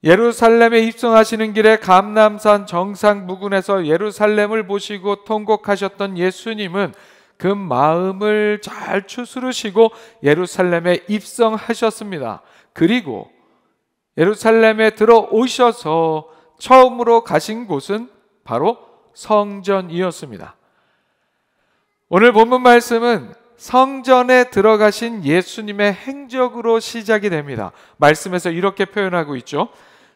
예루살렘에 입성하시는 길에 감람산 정상 부근에서 예루살렘을 보시고 통곡하셨던 예수님은 그 마음을 잘 추스르시고 예루살렘에 입성하셨습니다. 그리고 예루살렘에 들어오셔서 처음으로 가신 곳은 바로 성전이었습니다. 오늘 본문 말씀은 성전에 들어가신 예수님의 행적으로 시작이 됩니다. 말씀에서 이렇게 표현하고 있죠.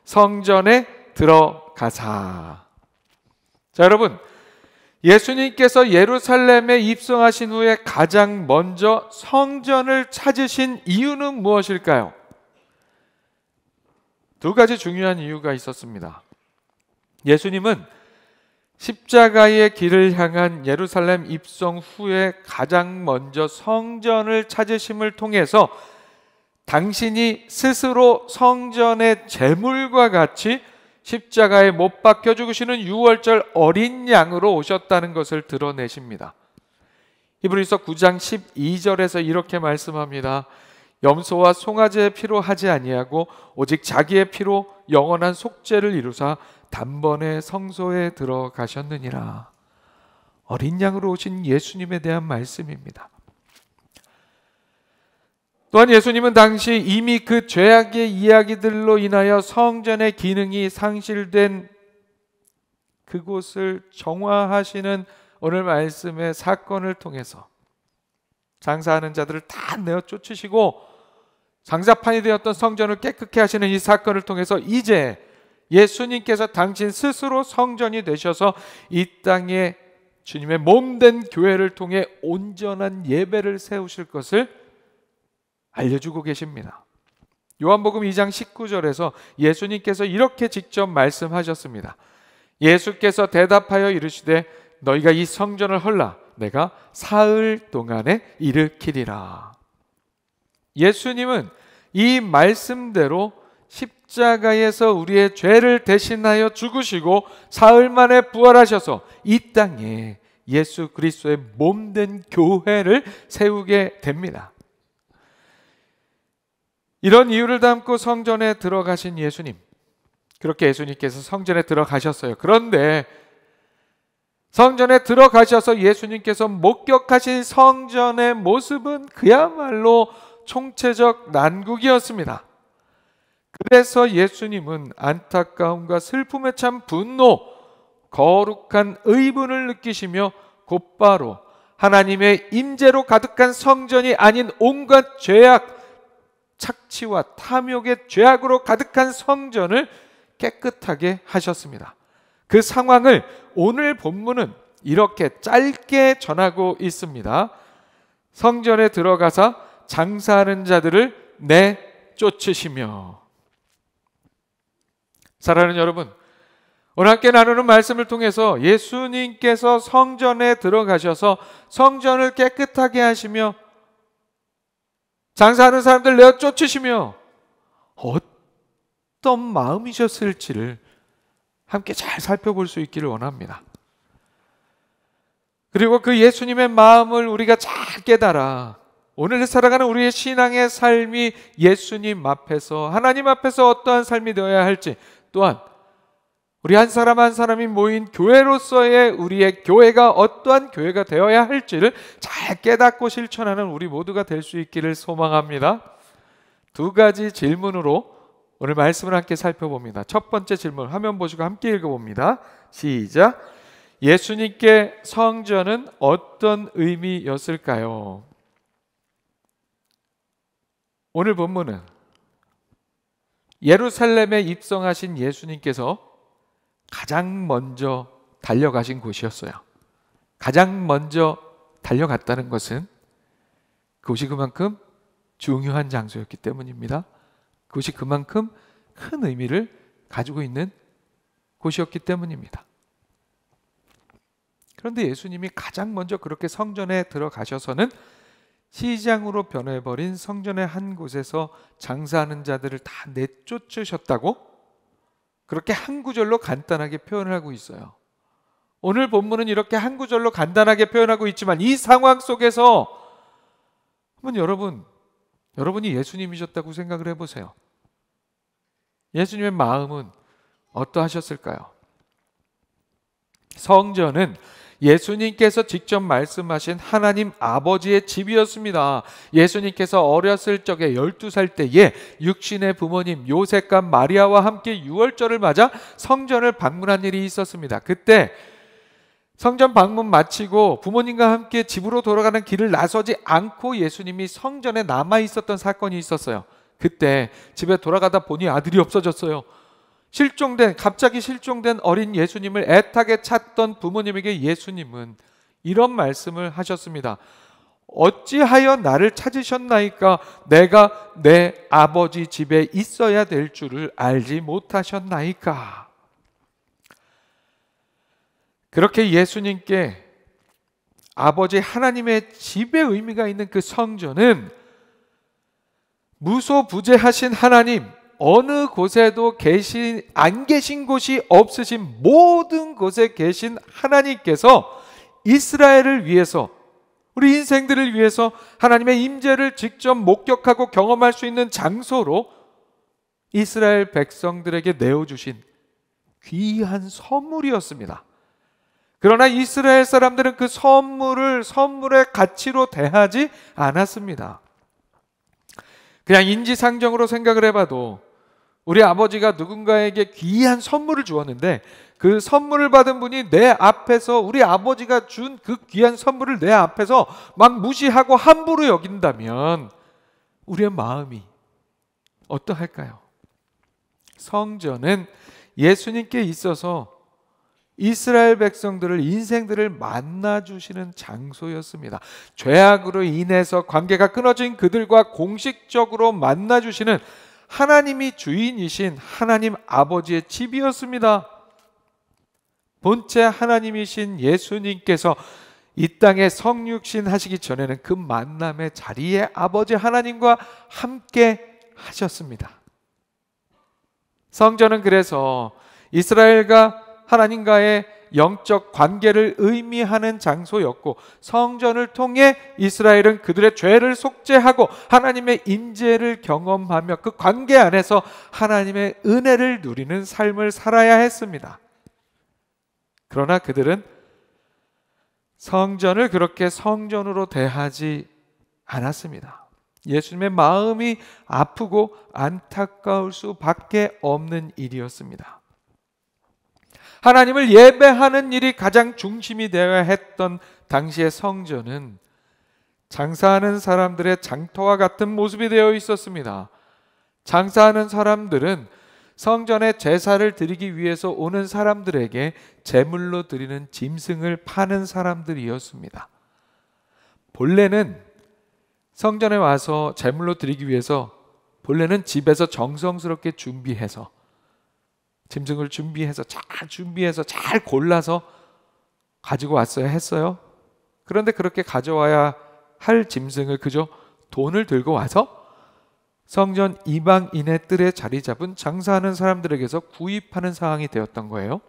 성전에 들어가사. 자, 여러분, 예수님께서 예루살렘에 입성하신 후에 가장 먼저 성전을 찾으신 이유는 무엇일까요? 두 가지 중요한 이유가 있었습니다. 예수님은 십자가의 길을 향한 예루살렘 입성 후에 가장 먼저 성전을 찾으심을 통해서 당신이 스스로 성전의 제물과 같이 십자가에 못 박혀 죽으시는 유월절 어린 양으로 오셨다는 것을 드러내십니다. 히브리서 9장 12절에서 이렇게 말씀합니다. 염소와 송아지의 피로 하지 아니하고 오직 자기의 피로 영원한 속죄를 이루사 단번에 성소에 들어가셨느니라. 어린 양으로 오신 예수님에 대한 말씀입니다. 또한 예수님은 당시 이미 그 죄악의 이야기들로 인하여 성전의 기능이 상실된 그곳을 정화하시는 오늘 말씀의 사건을 통해서 장사하는 자들을 다 내어 쫓으시고 장사판이 되었던 성전을 깨끗게 하시는 이 사건을 통해서 이제 예수님께서 당신 스스로 성전이 되셔서 이 땅에 주님의 몸된 교회를 통해 온전한 예배를 세우실 것을 알려주고 계십니다. 요한복음 2장 19절에서 예수님께서 이렇게 직접 말씀하셨습니다. 예수께서 대답하여 이르시되 너희가 이 성전을 헐라 내가 사흘 동안에 일으키리라. 예수님은 이 말씀대로 십자가에서 우리의 죄를 대신하여 죽으시고 사흘 만에 부활하셔서 이 땅에 예수 그리스도의 몸된 교회를 세우게 됩니다. 이런 이유를 담고 성전에 들어가신 예수님, 그렇게 예수님께서 성전에 들어가셨어요. 그런데 성전에 들어가셔서 예수님께서 목격하신 성전의 모습은 그야말로 총체적 난국이었습니다. 그래서 예수님은 안타까움과 슬픔에 찬 분노, 거룩한 의분을 느끼시며 곧바로 하나님의 임재로 가득한 성전이 아닌 온갖 죄악, 착취와 탐욕의 죄악으로 가득한 성전을 깨끗하게 하셨습니다. 그 상황을 오늘 본문은 이렇게 짧게 전하고 있습니다. 성전에 들어가서 장사하는 자들을 내쫓으시며. 사랑하는 여러분, 오늘 함께 나누는 말씀을 통해서 예수님께서 성전에 들어가셔서 성전을 깨끗하게 하시며 장사하는 사람들 내쫓으시며 어떤 마음이셨을지를 함께 잘 살펴볼 수 있기를 원합니다. 그리고 그 예수님의 마음을 우리가 잘 깨달아 오늘 살아가는 우리의 신앙의 삶이 예수님 앞에서, 하나님 앞에서 어떠한 삶이 되어야 할지, 또한 우리 한 사람 한 사람이 모인 교회로서의 우리의 교회가 어떠한 교회가 되어야 할지를 잘 깨닫고 실천하는 우리 모두가 될 수 있기를 소망합니다. 두 가지 질문으로 오늘 말씀을 함께 살펴봅니다. 첫 번째 질문 화면 보시고 함께 읽어봅니다. 시작. 예수님께 성전은 어떤 의미였을까요? 오늘 본문은 예루살렘에 입성하신 예수님께서 가장 먼저 달려가신 곳이었어요. 가장 먼저 달려갔다는 것은 그곳이 그만큼 중요한 장소였기 때문입니다. 그것이 그만큼 큰 의미를 가지고 있는 곳이었기 때문입니다. 그런데 예수님이 가장 먼저 그렇게 성전에 들어가셔서는 시장으로 변해버린 성전의 한 곳에서 장사하는 자들을 다 내쫓으셨다고 그렇게 한 구절로 간단하게 표현을 하고 있어요. 오늘 본문은 이렇게 한 구절로 간단하게 표현하고 있지만 이 상황 속에서 한번 여러분이 예수님이셨다고 생각을 해보세요. 예수님의 마음은 어떠하셨을까요? 성전은 예수님께서 직접 말씀하신 하나님 아버지의 집이었습니다. 예수님께서 어렸을 적에 12살 때에 육신의 부모님 요셉과 마리아와 함께 유월절을 맞아 성전을 방문한 일이 있었습니다. 그때 성전 방문 마치고 부모님과 함께 집으로 돌아가는 길을 나서지 않고 예수님이 성전에 남아 있었던 사건이 있었어요. 그때 집에 돌아가다 보니 아들이 없어졌어요. 갑자기 실종된 어린 예수님을 애타게 찾던 부모님에게 예수님은 이런 말씀을 하셨습니다. 어찌하여 나를 찾으셨나이까? 내가 내 아버지 집에 있어야 될 줄을 알지 못하셨나이까? 그렇게 예수님께 아버지 하나님의 집의 의미가 있는 그 성전은 무소부재하신 하나님, 어느 곳에도 안 계신 곳이 없으신 모든 곳에 계신 하나님께서 이스라엘을 위해서, 우리 인생들을 위해서 하나님의 임재를 직접 목격하고 경험할 수 있는 장소로 이스라엘 백성들에게 내어주신 귀한 선물이었습니다. 그러나 이스라엘 사람들은 그 선물의 가치로 대하지 않았습니다. 그냥 인지상정으로 생각을 해봐도 우리 아버지가 누군가에게 귀한 선물을 주었는데 그 선물을 받은 분이 내 앞에서, 우리 아버지가 준 그 귀한 선물을 내 앞에서 막 무시하고 함부로 여긴다면 우리의 마음이 어떠할까요? 성전은 예수님께 있어서 이스라엘 백성들을, 인생들을 만나주시는 장소였습니다. 죄악으로 인해서 관계가 끊어진 그들과 공식적으로 만나주시는 하나님이 주인이신 하나님 아버지의 집이었습니다. 본체 하나님이신 예수님께서 이 땅에 성육신 하시기 전에는 그 만남의 자리에 아버지 하나님과 함께 하셨습니다. 성전은 그래서 이스라엘과 하나님과의 영적 관계를 의미하는 장소였고, 성전을 통해 이스라엘은 그들의 죄를 속죄하고 하나님의 임재를 경험하며 그 관계 안에서 하나님의 은혜를 누리는 삶을 살아야 했습니다. 그러나 그들은 성전을 그렇게 성전으로 대하지 않았습니다. 예수님의 마음이 아프고 안타까울 수밖에 없는 일이었습니다. 하나님을 예배하는 일이 가장 중심이 되어야 했던 당시의 성전은 장사하는 사람들의 장터와 같은 모습이 되어 있었습니다. 장사하는 사람들은 성전에 제사를 드리기 위해서 오는 사람들에게 제물로 드리는 짐승을 파는 사람들이었습니다. 본래는 성전에 와서 제물로 드리기 위해서 본래는 집에서 정성스럽게 준비해서, 짐승을 준비해서 잘 골라서 가지고 왔어야 했어요. 그런데 그렇게 가져와야 할 짐승을 그저 돈을 들고 와서 성전 이방인의 뜰에 자리 잡은 장사하는 사람들에게서 구입하는 상황이 되었던 거예요.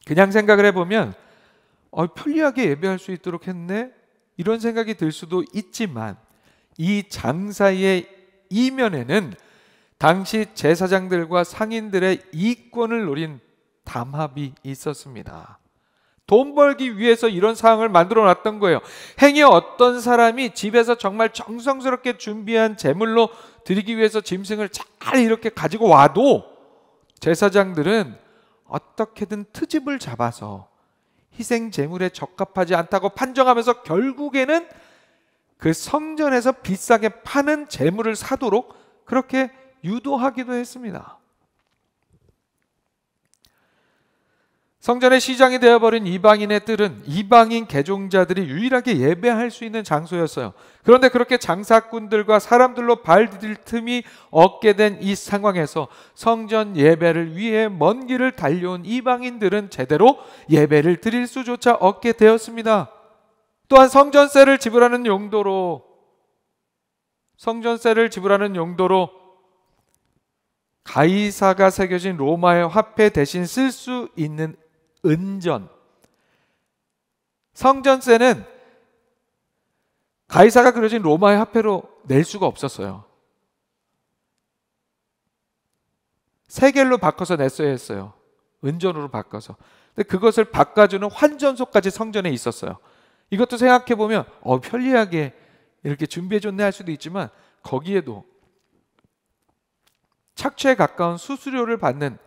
그냥 생각을 해보면 편리하게 예배할 수 있도록 했네, 이런 생각이 들 수도 있지만, 이 장사의 이면에는 당시 제사장들과 상인들의 이권을 노린 담합이 있었습니다. 돈 벌기 위해서 이런 상황을 만들어 놨던 거예요. 행여 어떤 사람이 집에서 정말 정성스럽게 준비한 제물로 드리기 위해서 짐승을 잘 이렇게 가지고 와도 제사장들은 어떻게든 트집을 잡아서 희생 제물에 적합하지 않다고 판정하면서 결국에는 그 성전에서 비싸게 파는 제물을 사도록 그렇게 유도하기도 했습니다. 성전의 시장이 되어버린 이방인의 뜰은 이방인 개종자들이 유일하게 예배할 수 있는 장소였어요. 그런데 그렇게 장사꾼들과 사람들로 발 디딜 틈이 없게 된 이 상황에서 성전 예배를 위해 먼 길을 달려온 이방인들은 제대로 예배를 드릴 수조차 없게 되었습니다. 또한 성전세를 지불하는 용도로 가이사가 새겨진 로마의 화폐 대신 쓸 수 있는 은전, 성전세는 가이사가 그려진 로마의 화폐로 낼 수가 없었어요. 세겔로 바꿔서 냈어야 했어요. 은전으로 바꿔서. 근데 그것을 바꿔주는 환전소까지 성전에 있었어요. 이것도 생각해보면 편리하게 이렇게 준비해줬네 할 수도 있지만 거기에도 착취에 가까운 수수료를 받는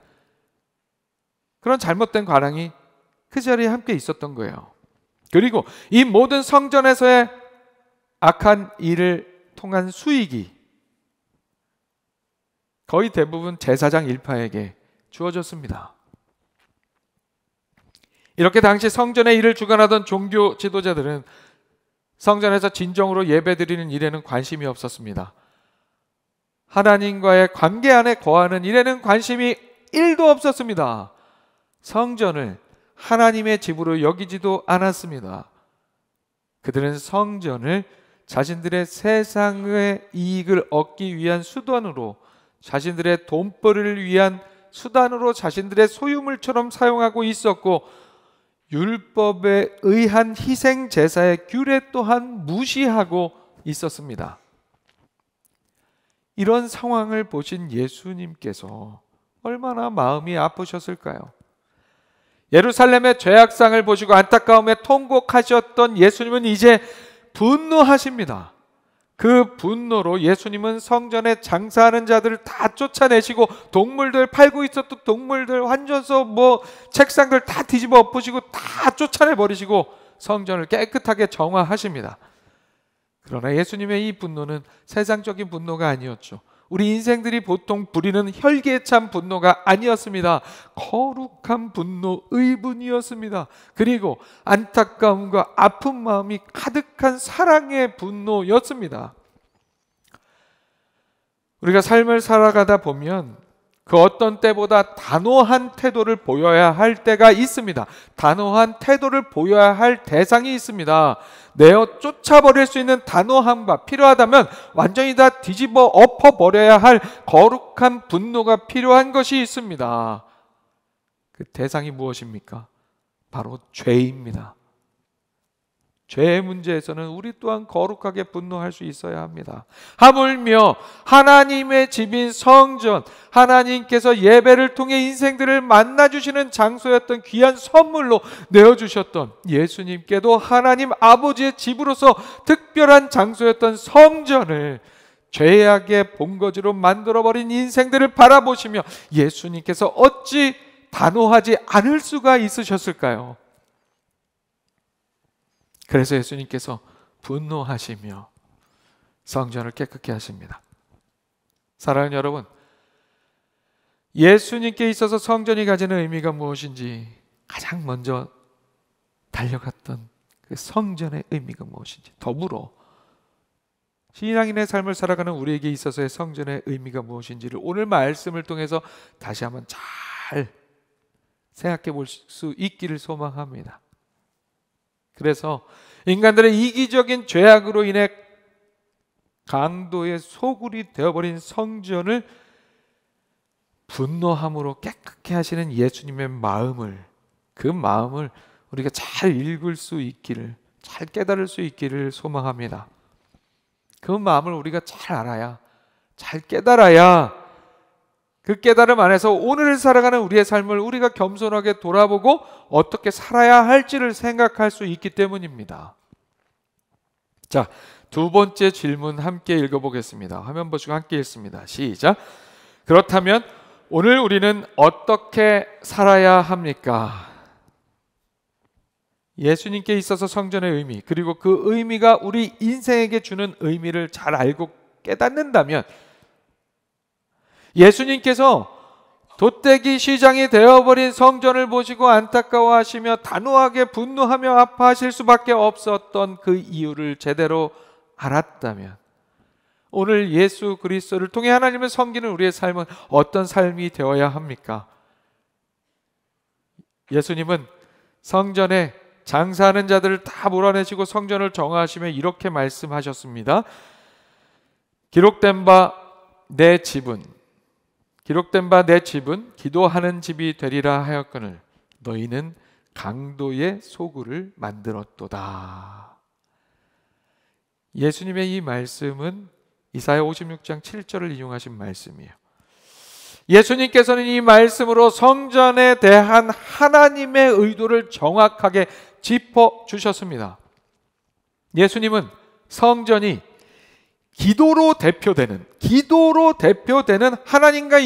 그런 잘못된 관행이 그 자리에 함께 있었던 거예요. 그리고 이 모든 성전에서의 악한 일을 통한 수익이 거의 대부분 제사장 일파에게 주어졌습니다. 이렇게 당시 성전의 일을 주관하던 종교 지도자들은 성전에서 진정으로 예배드리는 일에는 관심이 없었습니다. 하나님과의 관계 안에 거하는 일에는 관심이 1도 없었습니다. 성전을 하나님의 집으로 여기지도 않았습니다. 그들은 성전을 자신들의 세상의 이익을 얻기 위한 수단으로, 자신들의 돈벌이를 위한 수단으로 자신들의 소유물처럼 사용하고 있었고, 율법에 의한 희생 제사의 규례 또한 무시하고 있었습니다. 이런 상황을 보신 예수님께서 얼마나 마음이 아프셨을까요? 예루살렘의 죄악상을 보시고 안타까움에 통곡하셨던 예수님은 이제 분노하십니다. 그 분노로 예수님은 성전에 장사하는 자들을 다 쫓아내시고 동물들, 팔고 있었던 동물들, 환전소, 책상들 다 뒤집어 엎으시고 다 쫓아내버리시고 성전을 깨끗하게 정화하십니다. 그러나 예수님의 이 분노는 세상적인 분노가 아니었죠. 우리 인생들이 보통 부리는 혈기에 찬 분노가 아니었습니다. 거룩한 분노, 의분이었습니다. 그리고 안타까움과 아픈 마음이 가득한 사랑의 분노였습니다. 우리가 삶을 살아가다 보면 그 어떤 때보다 단호한 태도를 보여야 할 때가 있습니다. 단호한 태도를 보여야 할 대상이 있습니다. 내어 쫓아버릴 수 있는 단호함과 필요하다면 완전히 다 뒤집어 엎어버려야 할 거룩한 분노가 필요한 것이 있습니다. 그 대상이 무엇입니까? 바로 죄입니다. 죄의 문제에서는 우리 또한 거룩하게 분노할 수 있어야 합니다. 하물며 하나님의 집인 성전, 하나님께서 예배를 통해 인생들을 만나주시는 장소였던 귀한 선물로 내어주셨던, 예수님께도 하나님 아버지의 집으로서 특별한 장소였던 성전을 죄악의 본거지로 만들어버린 인생들을 바라보시며 예수님께서 어찌 단호하지 않을 수가 있으셨을까요? 그래서 예수님께서 분노하시며 성전을 깨끗게 하십니다. 사랑하는 여러분, 예수님께 있어서 성전이 가지는 의미가 무엇인지, 가장 먼저 달려갔던 그 성전의 의미가 무엇인지, 더불어 신앙인의 삶을 살아가는 우리에게 있어서의 성전의 의미가 무엇인지를 오늘 말씀을 통해서 다시 한번 잘 생각해 볼 수 있기를 소망합니다. 그래서 인간들의 이기적인 죄악으로 인해 강도의 소굴이 되어버린 성전을 분노함으로 깨끗게 하시는 예수님의 마음을, 그 마음을 우리가 잘 읽을 수 있기를, 잘 깨달을 수 있기를 소망합니다. 그 마음을 우리가 잘 알아야, 잘 깨달아야 그 깨달음 안에서 오늘을 살아가는 우리의 삶을 우리가 겸손하게 돌아보고 어떻게 살아야 할지를 생각할 수 있기 때문입니다. 자, 두 번째 질문 함께 읽어보겠습니다. 화면 보시고 함께 읽습니다. 시작. 그렇다면 오늘 우리는 어떻게 살아야 합니까? 예수님께 있어서 성전의 의미, 그리고 그 의미가 우리 인생에게 주는 의미를 잘 알고 깨닫는다면, 예수님께서 돛대기 시장이 되어버린 성전을 보시고 안타까워하시며 단호하게 분노하며 아파하실 수밖에 없었던 그 이유를 제대로 알았다면, 오늘 예수 그리스도를 통해 하나님을 섬기는 우리의 삶은 어떤 삶이 되어야 합니까? 예수님은 성전에 장사하는 자들을 다 몰아내시고 성전을 정화하시며 이렇게 말씀하셨습니다. 기록된 바 내 집은 기도하는 집이 되리라 하였거늘 너희는 강도의 소굴을 만들었도다. 예수님의 이 말씀은 이사야 56장 7절을 인용하신 말씀이에요. 예수님께서는 이 말씀으로 성전에 대한 하나님의 의도를 정확하게 짚어주셨습니다. 예수님은 성전이 기도로 대표되는 하나님과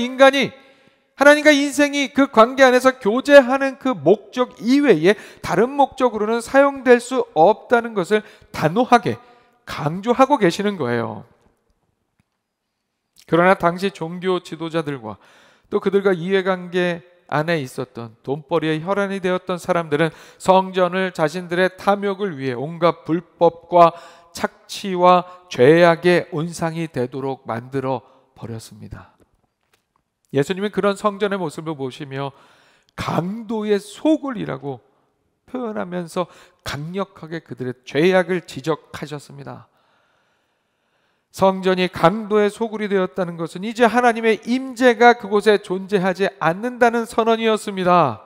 인생이 그 관계 안에서 교제하는 그 목적 이외에 다른 목적으로는 사용될 수 없다는 것을 단호하게 강조하고 계시는 거예요. 그러나 당시 종교 지도자들과 또 그들과 이해관계 안에 있었던 돈벌이의 혈안이 되었던 사람들은 성전을 자신들의 탐욕을 위해 온갖 불법과 착취와 죄악의 온상이 되도록 만들어 버렸습니다. 예수님은 그런 성전의 모습을 보시며 강도의 소굴이라고 표현하면서 강력하게 그들의 죄악을 지적하셨습니다. 성전이 강도의 소굴이 되었다는 것은 이제 하나님의 임재가 그곳에 존재하지 않는다는 선언이었습니다.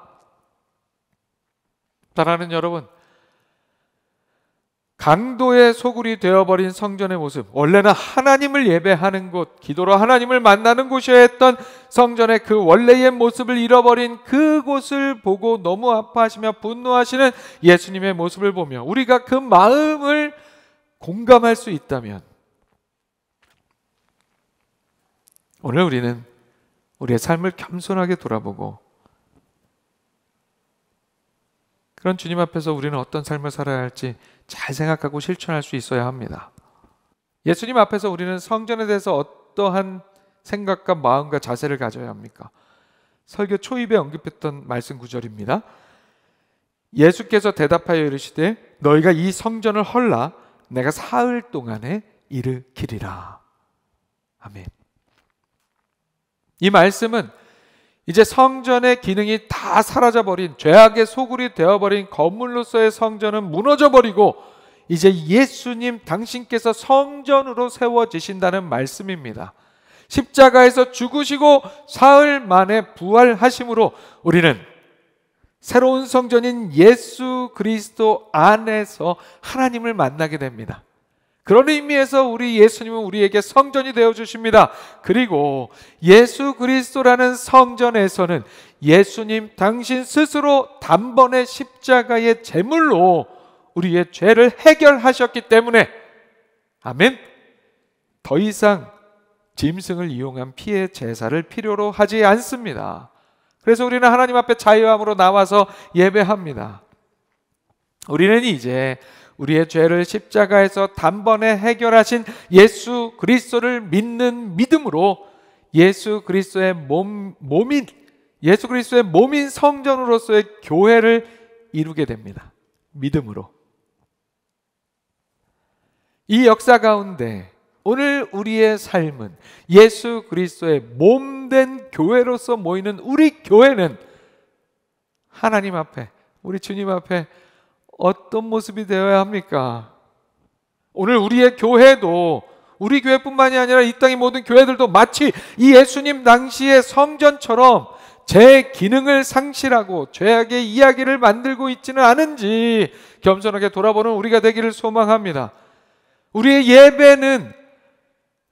사랑하는 여러분, 강도의 소굴이 되어버린 성전의 모습, 원래는 하나님을 예배하는 곳, 기도로 하나님을 만나는 곳이어야 했던 성전의 그 원래의 모습을 잃어버린 그곳을 보고 너무 아파하시며 분노하시는 예수님의 모습을 보며 우리가 그 마음을 공감할 수 있다면 오늘 우리는 우리의 삶을 겸손하게 돌아보고 그런 주님 앞에서 우리는 어떤 삶을 살아야 할지 잘 생각하고 실천할 수 있어야 합니다. 예수님 앞에서 우리는 성전에 대해서 어떠한 생각과 마음과 자세를 가져야 합니까? 설교 초입에 언급했던 말씀 구절입니다. 예수께서 대답하여 이르시되 너희가 이 성전을 헐라 내가 사흘 동안에 일으키리라. 아멘. 이 말씀은 이제 성전의 기능이 다 사라져버린 죄악의 소굴이 되어버린 건물로서의 성전은 무너져버리고 이제 예수님 당신께서 성전으로 세워지신다는 말씀입니다. 십자가에서 죽으시고 사흘 만에 부활하심으로 우리는 새로운 성전인 예수 그리스도 안에서 하나님을 만나게 됩니다. 그런 의미에서 우리 예수님은 우리에게 성전이 되어주십니다. 그리고 예수 그리스도라는 성전에서는 예수님 당신 스스로 단번에 십자가의 제물로 우리의 죄를 해결하셨기 때문에 아멘. 더 이상 짐승을 이용한 피의 제사를 필요로 하지 않습니다. 그래서 우리는 하나님 앞에 자유함으로 나와서 예배합니다. 우리는 이제 우리의 죄를 십자가에서 단번에 해결하신 예수 그리스도를 믿는 믿음으로 예수 그리스도의 몸인 성전으로서의 교회를 이루게 됩니다. 믿음으로. 이 역사 가운데 오늘 우리의 삶은 예수 그리스도의 몸된 교회로서 모이는 우리 교회는 하나님 앞에, 우리 주님 앞에 어떤 모습이 되어야 합니까? 오늘 우리의 교회도, 우리 교회뿐만이 아니라 이 땅의 모든 교회들도 마치 이 예수님 당시의 성전처럼 제 기능을 상실하고 죄악의 이야기를 만들고 있지는 않은지 겸손하게 돌아보는 우리가 되기를 소망합니다. 우리의 예배는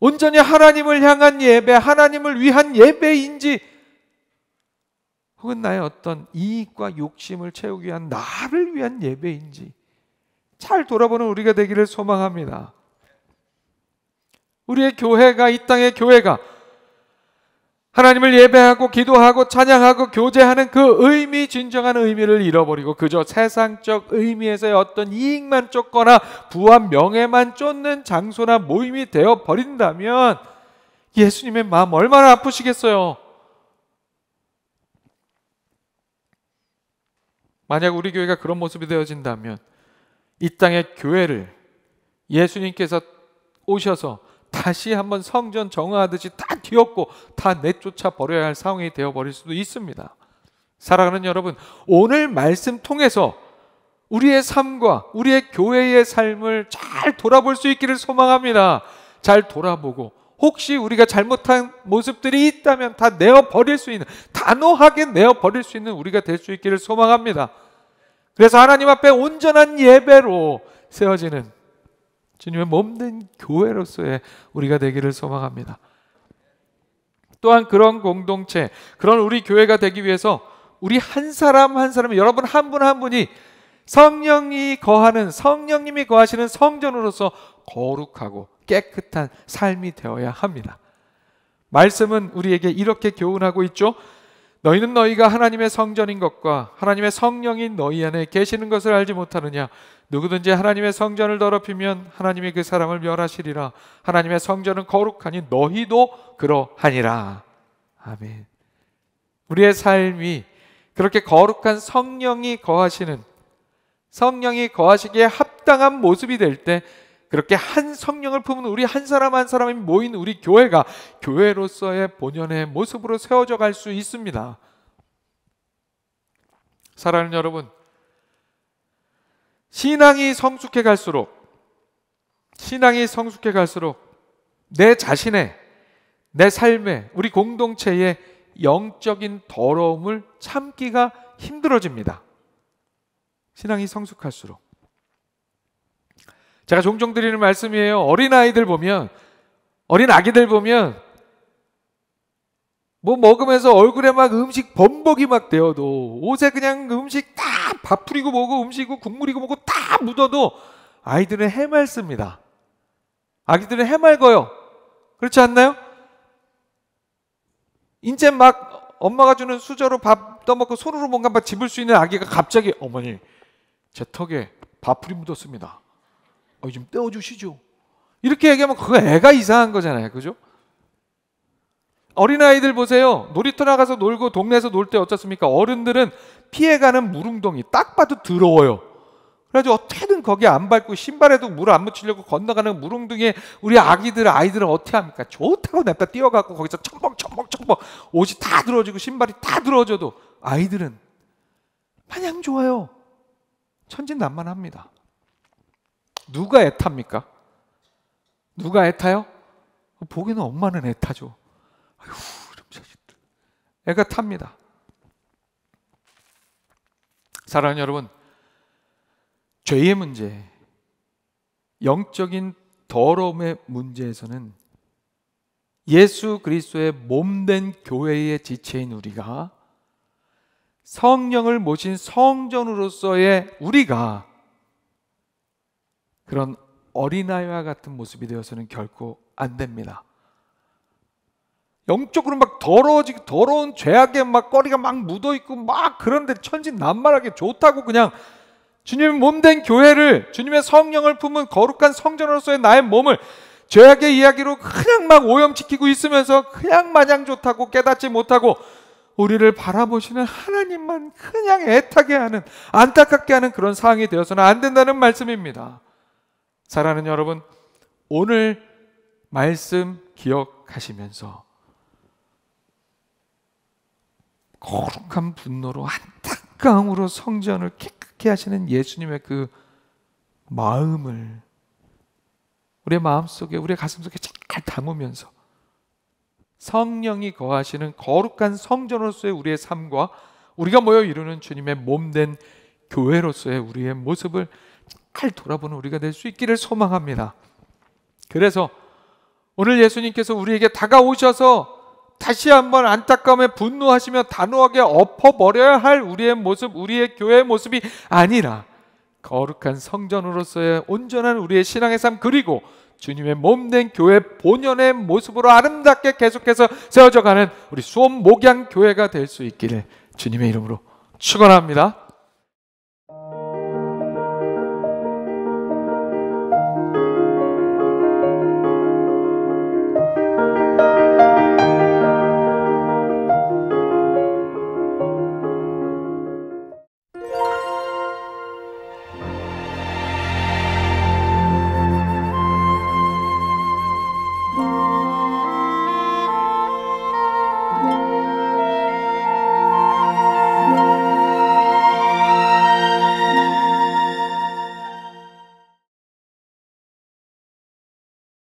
온전히 하나님을 향한 예배, 하나님을 위한 예배인지 혹은 나의 어떤 이익과 욕심을 채우기 위한 나를 위한 예배인지 잘 돌아보는 우리가 되기를 소망합니다. 우리의 교회가, 이 땅의 교회가 하나님을 예배하고 기도하고 찬양하고 교제하는 그 의미, 진정한 의미를 잃어버리고 그저 세상적 의미에서의 어떤 이익만 쫓거나 부와 명예만 쫓는 장소나 모임이 되어버린다면 예수님의 마음 얼마나 아프시겠어요? 만약 우리 교회가 그런 모습이 되어진다면 이 땅의 교회를 예수님께서 오셔서 다시 한번 성전 정화하듯이 다 뒤엎고 다 내쫓아 버려야 할 상황이 되어버릴 수도 있습니다. 사랑하는 여러분, 오늘 말씀 통해서 우리의 삶과 우리의 교회의 삶을 잘 돌아볼 수 있기를 소망합니다. 잘 돌아보고 혹시 우리가 잘못한 모습들이 있다면 다 내어버릴 수 있는, 단호하게 내어버릴 수 있는 우리가 될 수 있기를 소망합니다. 그래서 하나님 앞에 온전한 예배로 세워지는 주님의 몸된 교회로서의 우리가 되기를 소망합니다. 또한 그런 공동체, 그런 우리 교회가 되기 위해서 우리 한 사람 한 사람, 여러분 한 분 한 분이 성령님이 거하시는 성전으로서 거룩하고 깨끗한 삶이 되어야 합니다. 말씀은 우리에게 이렇게 교훈하고 있죠. 너희는 너희가 하나님의 성전인 것과 하나님의 성령이 너희 안에 계시는 것을 알지 못하느냐. 누구든지 하나님의 성전을 더럽히면 하나님이 그 사람을 멸하시리라. 하나님의 성전은 거룩하니 너희도 그러하니라. 아멘. 우리의 삶이 그렇게 거룩한 성령이 거하시기에 합당한 모습이 될 때, 그렇게 한 성령을 품은 우리 한 사람 한 사람이 모인 우리 교회가 교회로서의 본연의 모습으로 세워져 갈 수 있습니다. 사랑하는 여러분, 신앙이 성숙해 갈수록 내 자신의, 내 삶의, 우리 공동체의 영적인 더러움을 참기가 힘들어집니다. 신앙이 성숙할수록. 제가 종종 드리는 말씀이에요. 어린 아기들 보면 뭐 먹으면서 얼굴에 막 음식 범벅이 막 되어도, 옷에 그냥 음식 다 밥 뿌리고 뭐고 음식이고 국물이고 뭐고 다 묻어도 아이들은 해맑습니다. 아기들은 해맑어요. 그렇지 않나요? 이제 막 엄마가 주는 수저로 밥 떠먹고 손으로 뭔가 막 집을 수 있는 아기가 갑자기 어머니 제 턱에 밥풀이 묻었습니다. 좀 떼어주시죠. 이렇게 얘기하면 그거 애가 이상한 거잖아요. 그죠? 어린아이들 보세요. 놀이터 나가서 놀고 동네에서 놀 때 어떻습니까? 어른들은 피해가는 물웅덩이 딱 봐도 더러워요. 그래가지고 어떻게든 거기 안 밟고 신발에도 물 안 묻히려고 건너가는 물웅덩이에 우리 아이들은 어떻게 합니까? 좋다고 냅다 뛰어가고 거기서 첨벙 옷이 다 들어지고 신발이 다 들어져도 아이들은 마냥 좋아요. 천진난만합니다. 누가 애탑니까? 누가 애타요? 보기에는 엄마는 애타죠. 아휴, 이런 자식들. 애가 탑니다. 사랑하는 여러분, 죄의 문제, 영적인 더러움의 문제에서는 예수 그리스도의 몸된 교회의 지체인 우리가, 성령을 모신 성전으로서의 우리가 그런 어린아이와 같은 모습이 되어서는 결코 안 됩니다. 영적으로 막 더러운 죄악에 막 거리가 막 묻어있고 막 그런데 천진난만하게 좋다고 그냥 주님의 몸된 교회를, 주님의 성령을 품은 거룩한 성전으로서의 나의 몸을 죄악의 이야기로 그냥 막 오염시키고 있으면서 그냥 마냥 좋다고 깨닫지 못하고 우리를 바라보시는 하나님만 그냥 애타게 하는, 안타깝게 하는 그런 상황이 되어서는 안 된다는 말씀입니다. 사랑하는 여러분, 오늘 말씀 기억하시면서 거룩한 분노로, 안타까움으로 성전을 깨끗게 하시는 예수님의 그 마음을 우리의 마음속에, 우리의 가슴속에 잘 담으면서 성령이 거하시는 거룩한 성전으로서의 우리의 삶과 우리가 모여 이루는 주님의 몸된 교회로서의 우리의 모습을 잘 돌아보는 우리가 될 수 있기를 소망합니다. 그래서 오늘 예수님께서 우리에게 다가오셔서 다시 한번 안타까움에 분노하시며 단호하게 엎어버려야 할 우리의 모습, 우리의 교회의 모습이 아니라 거룩한 성전으로서의 온전한 우리의 신앙의 삶, 그리고 주님의 몸된 교회 본연의 모습으로 아름답게 계속해서 세워져가는 우리 수원 목양 교회가 될 수 있기를 주님의 이름으로 축원합니다.